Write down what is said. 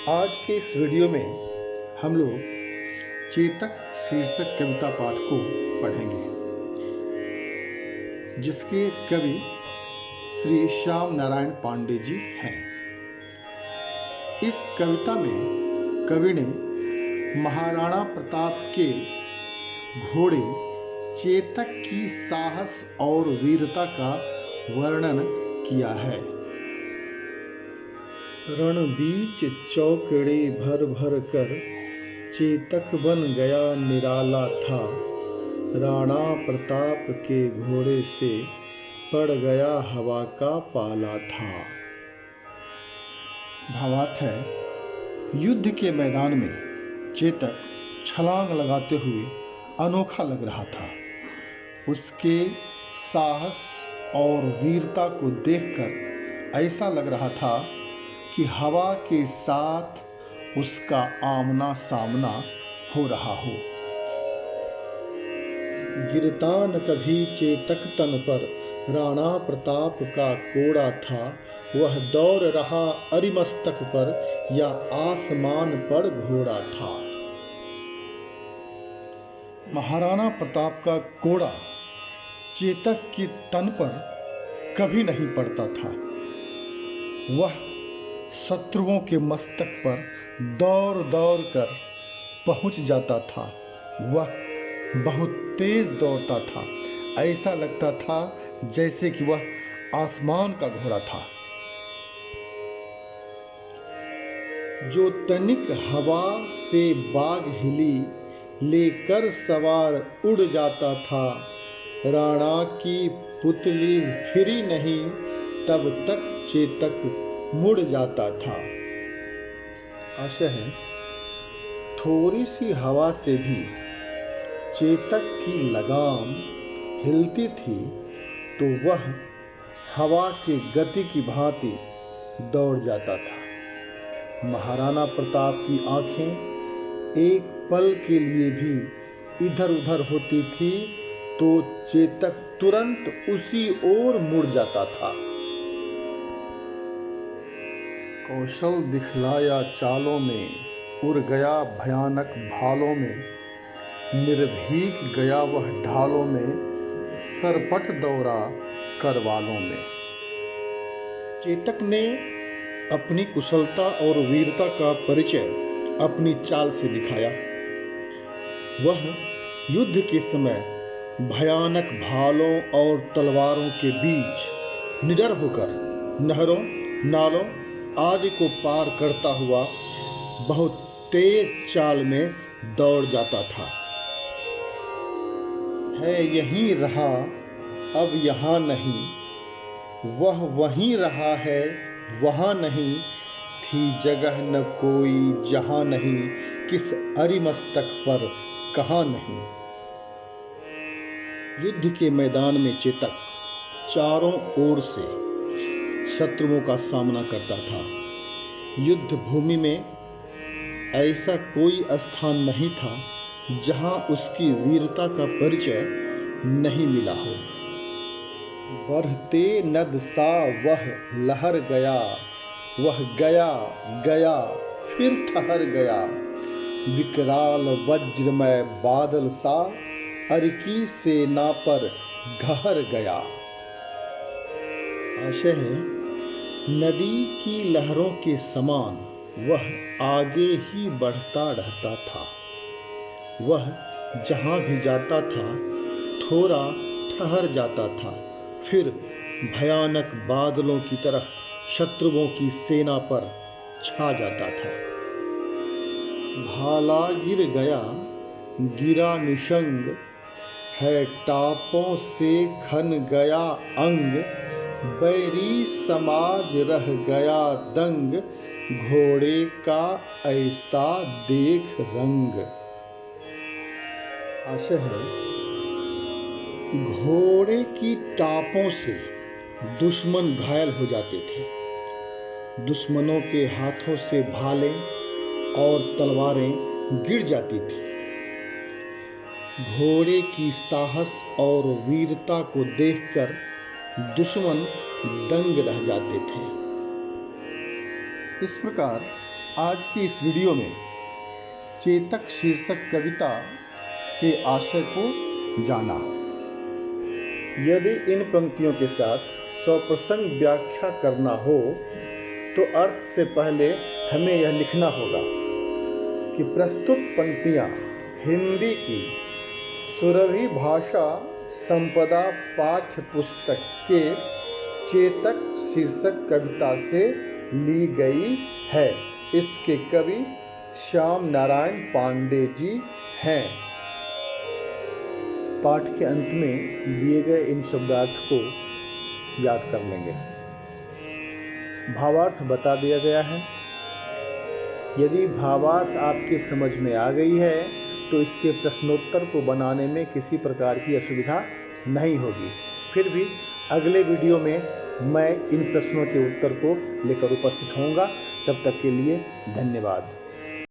आज के इस वीडियो में हम लोग चेतक शीर्षक कविता पाठ को पढ़ेंगे, जिसके कवि श्री श्याम नारायण पांडे जी हैं। इस कविता में कवि ने महाराणा प्रताप के घोड़े चेतक की साहस और वीरता का वर्णन किया है। रण बीच चौकड़े भर भर कर चेतक बन गया निराला था। राणा प्रताप के घोड़े से पड़ गया हवा का पाला था। भावार्थ है, युद्ध के मैदान में चेतक छलांग लगाते हुए अनोखा लग रहा था। उसके साहस और वीरता को देखकर ऐसा लग रहा था कि हवा के साथ उसका आमना सामना हो रहा हो। गिरता न कभी चेतक तन पर राणा प्रताप का कोड़ा था। वह दौड़ रहा अरिमस्तक पर या आसमान पर घोड़ा था। महाराणा प्रताप का कोड़ा चेतक के तन पर कभी नहीं पड़ता था। वह शत्रुओं के मस्तक पर दौड़ दौड़ कर पहुंच जाता था। वह बहुत तेज दौड़ता था। ऐसा लगता था जैसे कि वह आसमान का घोड़ा था। जो तनिक हवा से बाग हिली लेकर सवार उड़ जाता था। राणा की पुतली फिरी नहीं तब तक चेतक मुड़ जाता था। आशा है, थोड़ी सी हवा से भी चेतक की लगाम हिलती थी तो वह हवा की गति की भांति दौड़ जाता था। महाराणा प्रताप की आंखें एक पल के लिए भी इधर उधर होती थी तो चेतक तुरंत उसी ओर मुड़ जाता था। कौशल दिखलाया चालों में, उड़ गया भयानक भालों में। निर्भीक गया वह ढालों में, सरपट दौड़ा करवालों में। चेतक ने अपनी कुशलता और वीरता का परिचय अपनी चाल से दिखाया। वह युद्ध के समय भयानक भालों और तलवारों के बीच निडर होकर नहरों, नालों आदि को पार करता हुआ बहुत तेज चाल में दौड़ जाता था। है यहीं रहा अब यहाँ नहीं, वह वहीं रहा है वहाँ नहीं। थी जगह न कोई जहाँ नहीं, किस अरिमस्तक पर कहाँ नहीं। युद्ध के मैदान में चेतक चारों ओर से शत्रुओं का सामना करता था। युद्ध भूमि में ऐसा कोई स्थान नहीं था जहां उसकी वीरता का परिचय नहीं मिला हो। बढ़ते नद सा वह लहर गया, वह गया गया फिर ठहर गया। विकराल वज्रमय बादल सा अर की सेना पर घहर गया। आशय है, नदी की लहरों के समान वह आगे ही बढ़ता रहता था। वह जहां भी जाता था थोड़ा ठहर जाता था, फिर भयानक बादलों की तरह शत्रुओं की सेना पर छा जाता था। भाला गिर गया गिरा निशंग, है टापों से खन गया अंग। बैरी समाज रह गया दंग, घोड़े का ऐसा देख रंग। आशा है, घोड़े की टापों से दुश्मन घायल हो जाते थे। दुश्मनों के हाथों से भाले और तलवारें गिर जाती थी। घोड़े की साहस और वीरता को देखकर दुश्मन दंग रह जाते थे। इस प्रकार आज की इस वीडियो में चेतक शीर्षक कविता के आशय को जाना। यदि इन पंक्तियों के साथ स्वप्रसंग व्याख्या करना हो तो अर्थ से पहले हमें यह लिखना होगा कि प्रस्तुत पंक्तियां हिंदी की सुरभि भाषा संपदा पाठ्य पुस्तक के चेतक शीर्षक कविता से ली गई है। इसके कवि श्याम नारायण पांडे जी हैं। पाठ के अंत में दिए गए इन शब्दार्थ को याद कर लेंगे। भावार्थ बता दिया गया है। यदि भावार्थ आपकी समझ में आ गई है तो इसके प्रश्नोत्तर को बनाने में किसी प्रकार की असुविधा नहीं होगी। फिर भी अगले वीडियो में मैं इन प्रश्नों के उत्तर को लेकर उपस्थित होऊंगा। तब तक के लिए धन्यवाद।